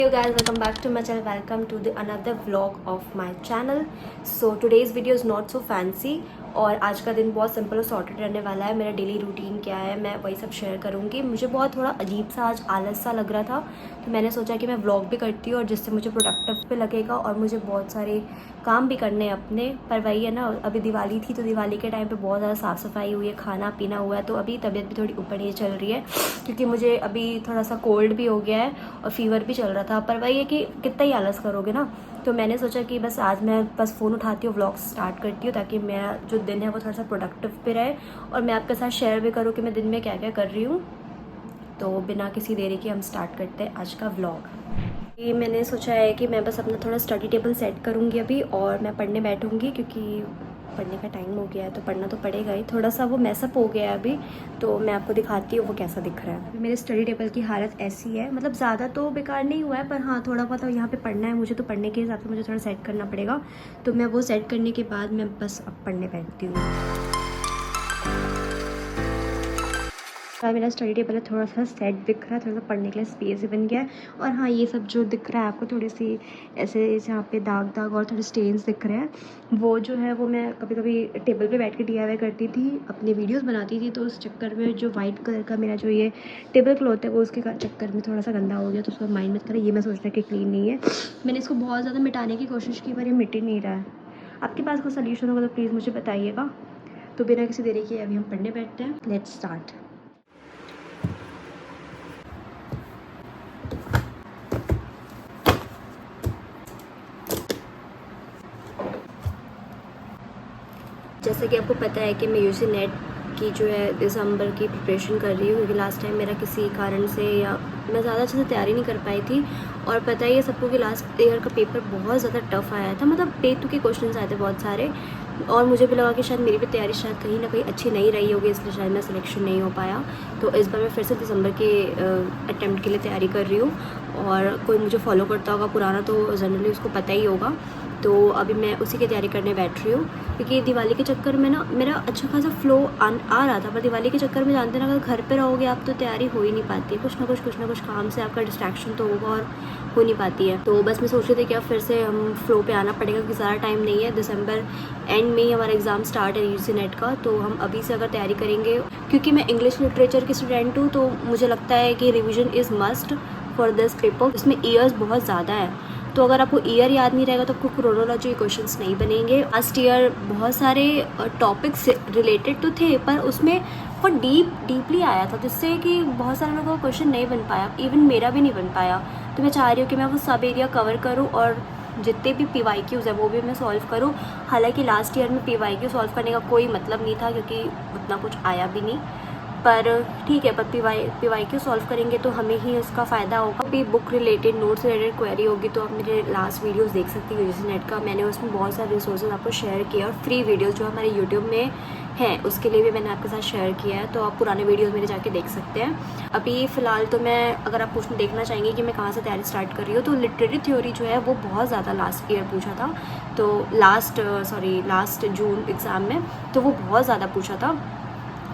Hey guys, welcome back to my channel. Welcome to the another vlog of my channel. So today's video is not so fancy और आज का दिन बहुत simple और sorted रहने वाला है. मेरा डेली रूटीन क्या है मैं वही सब शेयर करूँगी. मुझे बहुत थोड़ा अजीब सा आज आलस सा लग रहा था तो मैंने सोचा कि मैं व्लॉग भी करती हूँ और जिससे मुझे प्रोडक्टिव भी लगेगा और मुझे बहुत सारे काम भी करने हैं अपने. पर वही है ना, अभी दिवाली थी तो दिवाली के टाइम पे बहुत ज़्यादा साफ़ सफाई हुई है, खाना पीना हुआ है, तो अभी तबीयत भी थोड़ी ऊपर नीचे चल रही है क्योंकि मुझे अभी थोड़ा सा कोल्ड भी हो गया है और फीवर भी चल रहा था. पर वही है कि कितना ही आलस करोगे ना, तो मैंने सोचा कि बस आज मैं बस फ़ोन उठाती हूँ, व्लॉग स्टार्ट करती हूँ ताकि मेरा जो दिन है वो थोड़ा सा प्रोडक्टिव भी रहे और मैं आपके साथ शेयर भी करूँ कि मैं दिन में क्या क्या कर रही हूँ. तो बिना किसी देरी के हम स्टार्ट करते हैं आज का व्लॉग. ये मैंने सोचा है कि मैं बस अपना थोड़ा स्टडी टेबल सेट करूँगी अभी और मैं पढ़ने बैठूँगी क्योंकि पढ़ने का टाइम हो गया है तो पढ़ना तो पड़ेगा ही. थोड़ा सा वो मैसअप हो गया है अभी, तो मैं आपको दिखाती हूँ वो कैसा दिख रहा है. मेरे स्टडी टेबल की हालत ऐसी है, मतलब ज़्यादा तो बेकार नहीं हुआ है पर हाँ थोड़ा बहुत यहाँ पे पढ़ना है मुझे, तो पढ़ने के हिसाब से मुझे थोड़ा सेट करना पड़ेगा. तो मैं वो सेट करने के बाद मैं बस अब पढ़ने बैठती हूँ. मेरा स्टडी टेबल है थोड़ा सा सेट दिख रहा है, थोड़ा सा पढ़ने के लिए स्पेस भी बन गया है. और हाँ ये सब जो दिख रहा है आपको थोड़ी सी ऐसे जहाँ पे दाग दाग और थोड़े स्टेन्स दिख रहे हैं, वो जो है वो मैं कभी कभी टेबल पे बैठ के DIY करती थी, अपनी वीडियोस बनाती थी, तो उस चक्कर में जो वाइट कलर का मेरा जो ये टेबल क्लॉथ है वो उसके चक्कर में थोड़ा सा गंदा हो गया. तो उसको माइंड मत करें, ये मैं सोच रहा कि क्लीन नहीं है. मैंने इसको बहुत ज़्यादा मिटाने की कोशिश की पर ये मिट ही नहीं रहा है. आपके पास कोई सोल्यूशन होगा तो प्लीज़ मुझे बताइएगा. तो बिना किसी देरी के अभी हम पढ़ने बैठते हैं. Let's start. जैसे कि आपको पता है कि मैं UG नेट की जो है दिसंबर की प्रिपरेशन कर रही हूँ क्योंकि लास्ट टाइम मेरा किसी कारण से या मैं ज़्यादा अच्छे से तैयारी नहीं कर पाई थी. और पता ही है सबको कि लास्ट ईयर का पेपर बहुत ज़्यादा टफ आया था, मतलब बेतु के क्वेश्चंस आए थे बहुत सारे और मुझे भी लगा कि शायद मेरी भी तैयारी शायद कहीं ना कहीं अच्छी नहीं रही होगी, इसलिए शायद मैं सिलेक्शन नहीं हो पाया. तो इस बार मैं फिर से दिसंबर के अटेम्प्ट के लिए तैयारी कर रही हूँ. और कोई मुझे फॉलो करता होगा पुराना तो जनरली उसको पता ही होगा. तो अभी मैं उसी की तैयारी करने बैठ रही हूँ क्योंकि दिवाली के चक्कर में ना मेरा अच्छा खासा फ्लो आ रहा था, पर दिवाली के चक्कर में जानते ना अगर घर पे रहोगे आप तो तैयारी हो ही नहीं पाती है. कुछ ना कुछ काम से आपका डिस्ट्रैक्शन तो होगा और हो नहीं पाती है. तो बस मैं सोच रही थी कि अब फिर से हम फ्लो पे आना पड़ेगा क्योंकि ज़्यादा टाइम नहीं है. दिसंबर एंड में ही हमारा एग्ज़ाम स्टार्ट है UG नेट का, तो हम अभी से अगर तैयारी करेंगे, क्योंकि मैं इंग्लिश लिटरेचर की स्टूडेंट हूँ तो मुझे लगता है कि revision is must for this paper. इसमें ईयर्स बहुत ज़्यादा है, तो अगर आपको ईयर याद नहीं रहेगा तो आपको क्रोनोलॉजी क्वेश्चंस नहीं बनेंगे. लास्ट ईयर बहुत सारे टॉपिक्स रिलेटेड तो थे पर उसमें बहुत डीपली आया था जिससे कि बहुत सारे लोगों का क्वेश्चन नहीं बन पाया, इवन मेरा भी नहीं बन पाया. तो मैं चाह रही हूँ कि मैं वो सब एरिया कवर करूँ और जितने भी PYQs है वो भी मैं सॉल्व करूँ. हालांकि लास्ट ईयर में PYQ सॉल्व करने का कोई मतलब नहीं था क्योंकि उतना कुछ आया भी नहीं, पर ठीक है. पर PYQ सॉल्व करेंगे तो हमें ही उसका फ़ायदा होगा. अभी book related notes related query होगी तो आप मेरे लास्ट वीडियोस देख सकती हो UG नेट का. मैंने उसमें बहुत सारे रिसोर्सेज आपको शेयर किया और फ्री वीडियोस जो हमारे YouTube में हैं उसके लिए भी मैंने आपके साथ शेयर किया है, तो आप पुराने वीडियोस मेरे जाके देख सकते हैं. अभी फ़िलहाल तो मैं, अगर आप कुछ देखना चाहेंगे कि मैं कहाँ से तैयारी स्टार्ट कर रही हूँ, तो लिटरेरी थ्योरी जो है वो बहुत ज़्यादा लास्ट ईयर पूछा था, तो लास्ट जून एग्ज़ाम में तो वो बहुत ज़्यादा पूछा था.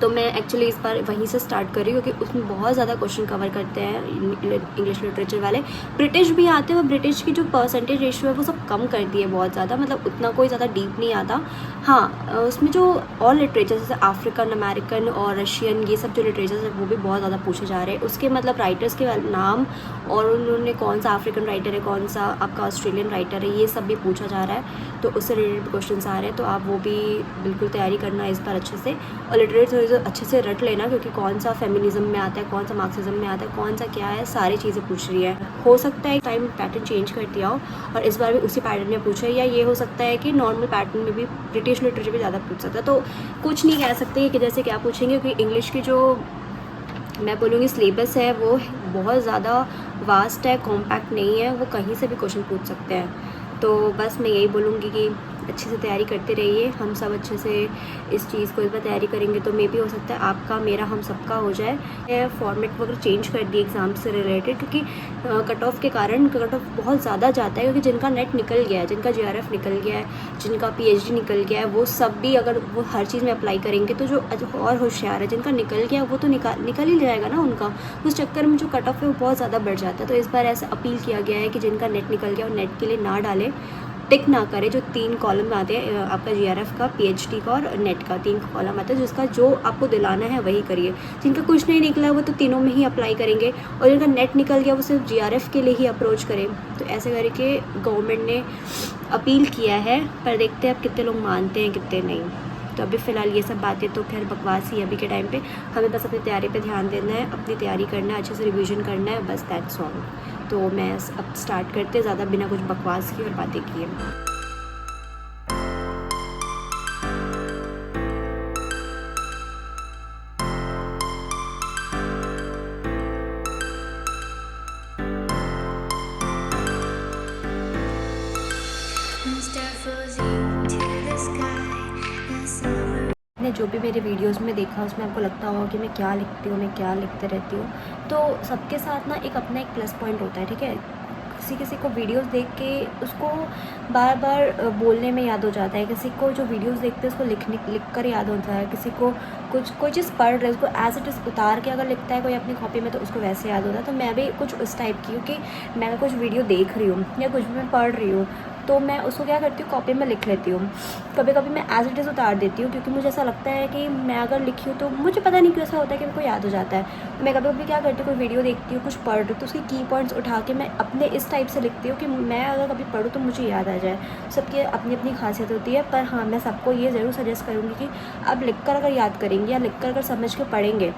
तो मैं एक्चुअली इस बार वहीं से स्टार्ट कर रही हूँ क्योंकि उसमें बहुत ज़्यादा क्वेश्चन कवर करते हैं इंग्लिश लिटरेचर वाले. ब्रिटिश भी आते हैं और ब्रिटिश की जो परसेंटेज रेशियो है वो सब कम कर दी है बहुत ज़्यादा, मतलब उतना कोई ज़्यादा डीप नहीं आता. हाँ उसमें जो और लिटरेचर जैसे अफ्रीकन अमेरिकन और रशियन ये सब जो लिटरेचर है वो भी बहुत ज़्यादा पूछे जा रहे हैं. उसके मतलब राइटर्स के नाम और उन्होंने कौन सा अफ्रीकन राइटर है, कौन सा आपका ऑस्ट्रेलियन राइटर है, ये सब भी पूछा जा रहा है. तो उससे रिलेटेड क्वेश्चन आ रहे हैं, तो आप वो भी बिल्कुल तैयारी करना इस बार अच्छे से. और लिटरेचर अच्छे से रट लेना क्योंकि कौन सा फेमिनिज्म में आता है, कौन सा मार्क्सिज्म में आता है, कौन सा क्या है, सारी चीज़ें पूछ रही है. हो सकता है टाइम पैटर्न चेंज कर दिया हो और इस बार भी उसी पैटर्न में पूछा है, या ये हो सकता है कि नॉर्मल पैटर्न में भी ब्रिटिश लिटरेचर भी ज़्यादा पूछ सकता है. तो कुछ नहीं कह सकते कि जैसे क्या पूछेंगे क्योंकि इंग्लिश की जो मैं बोलूँगी सिलेबस है वो बहुत ज़्यादा वास्ट है, कॉम्पैक्ट नहीं है, वो कहीं से भी क्वेश्चन पूछ सकते हैं. तो बस मैं यही बोलूँगी कि अच्छे से तैयारी करते रहिए। हम सब अच्छे से इस चीज़ को इस बार तैयारी करेंगे तो मे भी हो सकता है आपका, मेरा, हम सबका हो जाए। फॉर्मेट वगैरह चेंज कर दिए एग्ज़ाम से रिलेटेड, क्योंकि कट ऑफ के कारण कट ऑफ बहुत ज़्यादा जाता है, क्योंकि जिनका नेट निकल गया है, जिनका JRF निकल गया है, जिनका PhD निकल गया है, वो सब भी अगर वो हर चीज़ में अप्लाई करेंगे तो जो और होशियार है, जिनका निकल गया वो तो निकल ही जाएगा ना उनका। उस चक्कर में जो कट ऑफ है वो बहुत ज़्यादा बढ़ जाता है। तो इस बार ऐसा अपील किया गया है कि जिनका नेट निकल गया वो नेट के लिए ना डालें, टिक ना करें। जो 3 कॉलम आते हैं आपका JRF का, PhD का और नेट का 3 कॉलम आते हैं, जिसका जो आपको दिलाना है वही करिए। जिनका कुछ नहीं निकला वो तो तीनों में ही अप्लाई करेंगे, और जिनका नेट निकल गया वो सिर्फ JRF के लिए ही अप्रोच करें। तो ऐसे करके गवर्नमेंट ने अपील किया है, पर देखते हैं अब कितने लोग मानते हैं कितने नहीं। तो अभी फ़िलहाल ये सब बातें तो खैर बकवास ही। अभी के टाइम पे हमें बस अपनी तैयारी पे ध्यान देना है, अपनी तैयारी करना है, अच्छे से रिवीजन करना है, बस दैट्स ऑल। तो मैं अब स्टार्ट करते ज़्यादा बिना कुछ बकवास की और बातें किए। आपने जो भी मेरे वीडियोस में देखा उसमें आपको लगता होगा कि मैं क्या लिखती हूँ, मैं क्या लिखते रहती हूँ, तो सबके साथ ना एक अपना एक प्लस पॉइंट होता है, ठीक है। किसी किसी को वीडियोस देख के उसको बार बार बोलने में याद हो जाता है, किसी को जो वीडियोस देखते हैं उसको लिख कर याद होता है, किसी को कोई चीज़ पढ़ रहे उसको एज इट इज़ उतार के अगर लिखता है कोई अपनी कॉपी में तो उसको वैसे याद होता है। तो मैं भी कुछ उस टाइप की हूँ कि मैं कुछ वीडियो देख रही हूँ या कुछ भी मैं पढ़ रही हूँ तो मैं उसको क्या करती हूँ, कॉपी में लिख लेती हूँ। कभी कभी मैं एज इट इज़ उतार देती हूँ, क्योंकि मुझे ऐसा लगता है कि मैं अगर लिखी हूँ तो मुझे पता नहीं कैसा होता है कि मेरे को याद हो जाता है। तो मैं कभी कभी क्या करती हूँ, कोई वीडियो देखती हूँ, कुछ पढ़ रही हूँ तो उसकी की पॉइंट्स उठा के मैं अपने इस टाइप से लिखती हूँ कि मैं अगर कभी पढ़ूँ तो मुझे याद आ जाए। सबकी अपनी अपनी खासियत होती है, पर हाँ मैं सबको ये ज़रूर सजेस्ट करूँगी कि आप लिख कर अगर याद करेंगे या लिख कर अगर समझ के पढ़ेंगे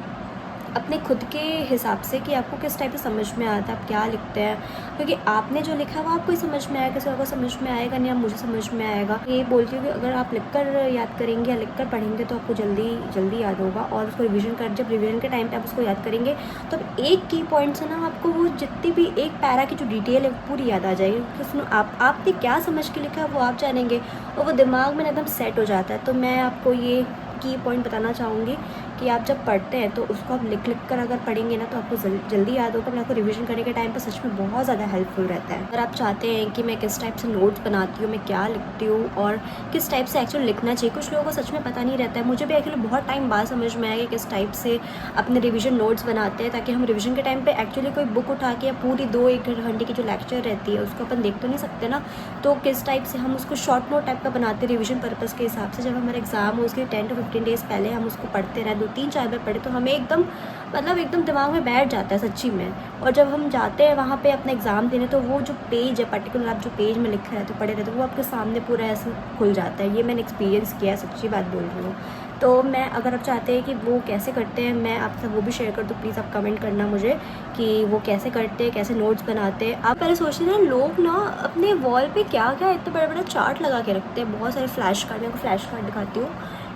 अपने खुद के हिसाब से कि आपको किस टाइप से समझ में आता है, आप क्या लिखते हैं, क्योंकि आपने जो लिखा है वो आपको ही समझ में आएगा, किसी और को समझ में आएगा नहीं, आप मुझे समझ में आएगा। ये बोलती हूँ कि अगर आप लिख कर याद करेंगे या लिख कर पढ़ेंगे तो आपको जल्दी याद होगा, और उसको जब रिविज़न के टाइम पर आप उसको याद करेंगे तो एक की पॉइंट से ना आपको वो जितनी भी एक पैरा की जो डिटेल है वो पूरी याद आ जाएगी, क्योंकि उसमें आपने क्या समझ के लिखा है वो आप जानेंगे और वो दिमाग में एकदम सेट हो जाता है। तो मैं आपको ये की पॉइंट बताना चाहूँगी कि आप जब पढ़ते हैं तो उसको आप लिख कर अगर पढ़ेंगे ना तो आपको जल्दी याद होगा, आपको रिवीजन करने के टाइम पर सच में बहुत ज़्यादा हेल्पफुल रहता है। अगर आप चाहते हैं कि मैं किस टाइप से नोट्स बनाती हूँ, मैं क्या लिखती हूँ और किस टाइप से एक्चुअली लिखना चाहिए, कुछ लोगों को सच में पता नहीं रहता है। मुझे भी एक्चुअली बहुत टाइम बाद समझ में आया कि किस टाइप से अपने रिविजन नोट्स बनाते हैं, ताकि हम रिविजन के टाइम पर एक्चुअली कोई बुक उठा के या पूरी 2-1 घंटे की जो लेक्चर रहती है उसको अपन देख तो नहीं सकते ना, तो किस टाइप से हम उसको शॉर्ट नोट टाइप का बनाते हैं रिविजन पर्पज़ के हिसाब से। जब हमारा एग्ज़ाम हो उसके 10 to 15 डेज़ पहले हम उसको पढ़ते रहे, 2-3-4 बार पढ़े तो हमें एकदम दिमाग में बैठ जाता है सच्ची में। और जब हम जाते हैं वहाँ पे अपना एग्ज़ाम देने तो वो जो पेज है पर्टिकुलर, आप जो पेज में लिख रहे थे पढ़े रहते वो आपके सामने पूरा ऐसे खुल जाता है। ये मैंने एक्सपीरियंस किया है, सच्ची बात बोल रही हूँ। तो मैं अगर आप चाहते हैं कि वो कैसे करते हैं मैं आपसे वो भी शेयर कर दूँ, प्लीज़ आप कमेंट करना मुझे कि वो कैसे करते हैं, कैसे नोट्स बनाते हैं। आप पहले सोचते हैं लोग ना अपने वॉल पे क्या क्या इतने बड़े बड़े चार्ट लगा के रखते हैं, बहुत सारे फ्लैश कार्ड। मैं आपको फ्लैश कार्ड दिखाती हूँ,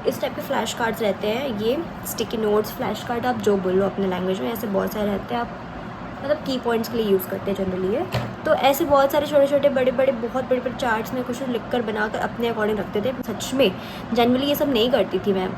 इस टाइप के फ्लैश कार्ड्स रहते हैं, ये स्टिकी नोट्स फ्लैश कार्ड आप जो बोलो अपने लैंग्वेज में, ऐसे बहुत सारे रहते हैं। आप मतलब की पॉइंट्स के लिए यूज़ करते हैं जनरली ये। तो ऐसे बहुत सारे छोटे छोटे बहुत बड़े चार्ट्स में कुछ लिख कर बनाकर अपने अकॉर्डिंग रखते थे। सच में जनरली ये सब नहीं करती थी मैं,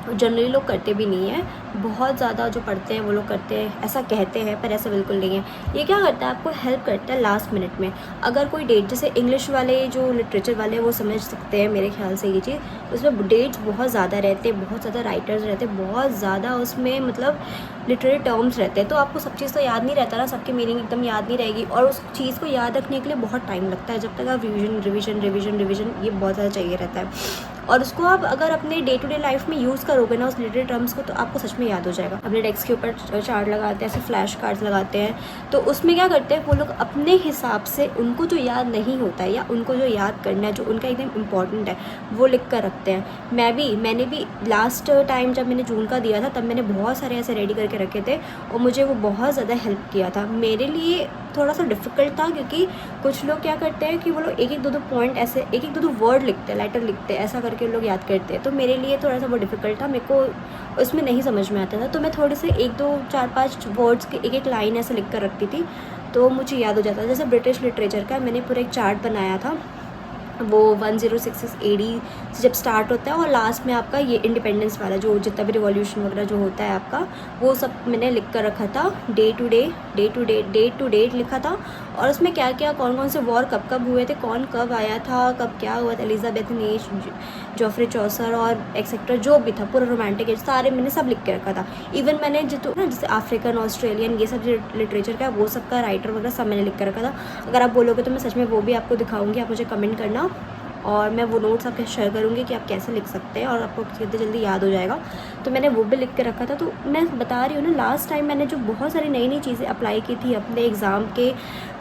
जनरली लोग करते भी नहीं हैं, बहुत ज़्यादा जो पढ़ते हैं वो लोग करते हैं, ऐसा कहते हैं पर ऐसा बिल्कुल नहीं है। ये क्या करता है, आपको हेल्प करता है लास्ट मिनट में। अगर कोई डेट, जैसे इंग्लिश वाले जो लिटरेचर वाले वो समझ सकते हैं मेरे ख्याल से ये चीज़, उसमें डेट्स बहुत ज़्यादा रहते हैं, बहुत ज़्यादा राइटर्स रहते हैं, बहुत ज़्यादा उसमें मतलब लिटरेरी टर्म्स रहते हैं, तो आपको सब चीज़ तो याद नहीं रहता ना, सबकी मीनिंग एकदम याद नहीं रहेगी, और उस चीज़ को याद रखने के लिए बहुत टाइम लगता है, जब तक आप रिविजन ये बहुत ज़्यादा चाहिए रहता है। और उसको आप अगर अपने डे टू डे लाइफ में यूज़ करोगे ना उस लिटरेरी टर्म्स को, तो आपको सच में याद हो जाएगा। अपने डेस्क के ऊपर चार्ट लगाते हैं, ऐसे फ्लैश कार्ड्स लगाते हैं, तो उसमें क्या करते हैं वो लोग अपने हिसाब से उनको जो याद नहीं होता है या उनको जो याद करना है, जो उनका एकदम इम्पॉर्टेंट है, वो लिख कर रखते हैं। मैंने भी लास्ट टाइम जब मैंने जून का दिया था तब मैंने बहुत सारे ऐसे रेडी करके रखे थे, और मुझे वो बहुत ज़्यादा हेल्प किया था। मेरे लिए थोड़ा सा डिफ़िकल्ट था, क्योंकि कुछ लोग क्या करते हैं कि वो लोग एक दो पॉइंट ऐसे एक दो वर्ड लिखते हैं, लेटर लिखते हैं, ऐसा करके लोग याद करते हैं। तो मेरे लिए थोड़ा सा वो डिफ़िकल्ट था, मेरे को उसमें नहीं समझ में आता था, तो मैं थोड़े से 1-2-4-5 वर्ड्स के एक लाइन ऐसे लिख कर रखती थी, तो मुझे याद हो जाता था। जैसे ब्रिटिश लिटरेचर का मैंने पूरा एक चार्ट बनाया था, वो 1066 AD से जब स्टार्ट होता है और लास्ट में आपका ये इंडिपेंडेंस वाला जो जितना भी रिवॉल्यूशन वगैरह जो होता है आपका, वो सब मैंने लिख कर रखा था, डे टू डेट लिखा था। और उसमें क्या क्या कौन कौन से वॉर कब कब हुए थे, कौन कब आया था, कब क्या हुआ था, एलिजाबेथन एज, जॉफ्रे चौसर और एक्सेट्रा जो भी था, पूरा रोमांटिक एज, सारे मैंने सब लिख के रखा था। इवन मैंने जो ना जैसे अफ्रीकन, ऑस्ट्रेलियन, ये सब लिटरेचर का वो सब का राइटर वगैरह सब मैंने लिख कर रखा था। अगर आप बोलोगे तो मैं सच में वो भी आपको दिखाऊंगी, आप मुझे कमेंट करना और मैं वो नोट्स आपके शेयर करूँगी कि आप कैसे लिख सकते हैं और आपको कितनी जल्दी याद हो जाएगा। तो मैंने वो भी लिख के रखा था। तो मैं बता रही हूँ ना, लास्ट टाइम मैंने जो बहुत सारी नई नई चीज़ें अप्लाई की थी अपने एग्ज़ाम के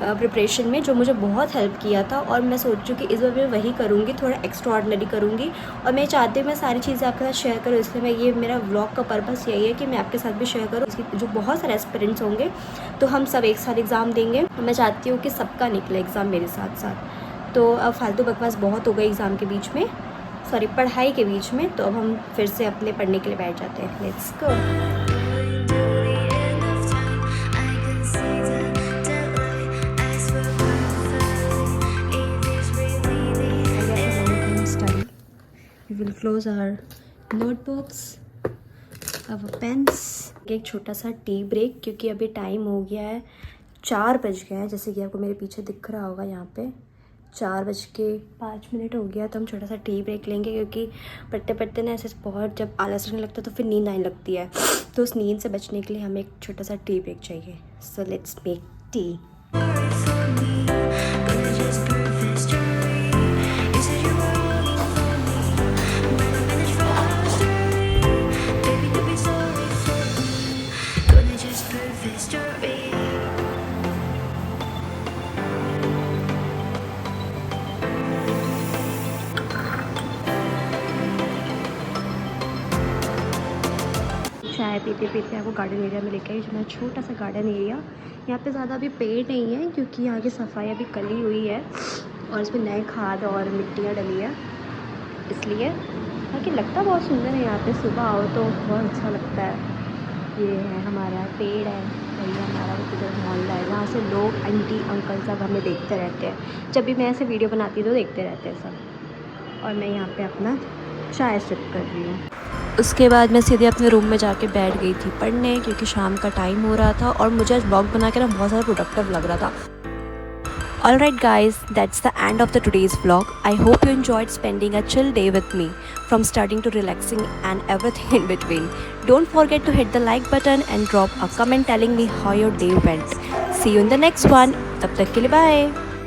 प्रिपरेशन में, जो मुझे बहुत हेल्प किया था, और मैं सोच रही हूँ कि इस बार मैं वही करूँगी, थोड़ा एक्स्ट्रा ऑर्डिनरी करूँगी। और मैं चाहती हूँ मैं सारी चीज़ें आपके साथ शेयर करूँ, इसलिए मैं ये मेरा व्लॉग का पर्पस यही है कि मैं आपके साथ भी शेयर करूँ। इसकी जो बहुत सारे एस्पिरेंट्स होंगे तो हम सब एक साथ एग्ज़ाम देंगे। मैं चाहती हूँ कि सबका निकले एग्ज़ाम मेरे साथ साथ। तो अब फालतू बकवास बहुत हो गई एग्ज़ाम के बीच में, सॉरी पढ़ाई के बीच में। तो अब हम फिर से अपने पढ़ने के लिए बैठ जाते हैं। Let's go. We will close our notebooks, our pens. एक छोटा सा टी ब्रेक, क्योंकि अभी टाइम हो गया है 4 बज गए हैं, जैसे कि आपको मेरे पीछे दिख रहा होगा यहाँ पे 4:05 हो गया। तो हम छोटा सा टी ब्रेक लेंगे, क्योंकि पढ़ते पढ़ते ना ऐसे बहुत जब आलस लगने लगता है तो फिर नींद आने लगती है। तो उस नींद से बचने के लिए हमें एक छोटा सा टी ब्रेक चाहिए। So let's make tea. चाय पीते पीते आपको गार्डन एरिया में लेके आई, जो मेरा छोटा सा गार्डन एरिया। यहाँ पे ज़्यादा अभी पेड़ नहीं है, क्योंकि यहाँ की सफाई अभी कली हुई है और इसमें नए खाद और मिट्टियाँ डली है, इसलिए। बाकी लगता बहुत सुंदर है यहाँ पे, सुबह आओ तो बहुत अच्छा लगता है। ये है हमारा पेड़ है, ये हमारा इधर मोहल्ला है, जहाँ से लोग आंटी अंकल सब हमें देखते रहते हैं। जब भी मैं ऐसे वीडियो बनाती हूँ तो देखते रहते हैं सब। और मैं यहाँ पे अपना चाय सिप कर रही हूँ। उसके बाद मैं सीधे अपने रूम में जाके बैठ गई थी पढ़ने, क्योंकि शाम का टाइम हो रहा था और मुझे आज ब्लॉग बना के ना बहुत ज़्यादा प्रोडक्टिव लग रहा था। Alright guys, that's the end of the today's vlog. I hope you enjoyed spending a chill day with me, from studying to relaxing and everything in between. Don't forget to hit the like button and drop a comment telling me how your day went. See you in the next one. Tab tak ke liye bye.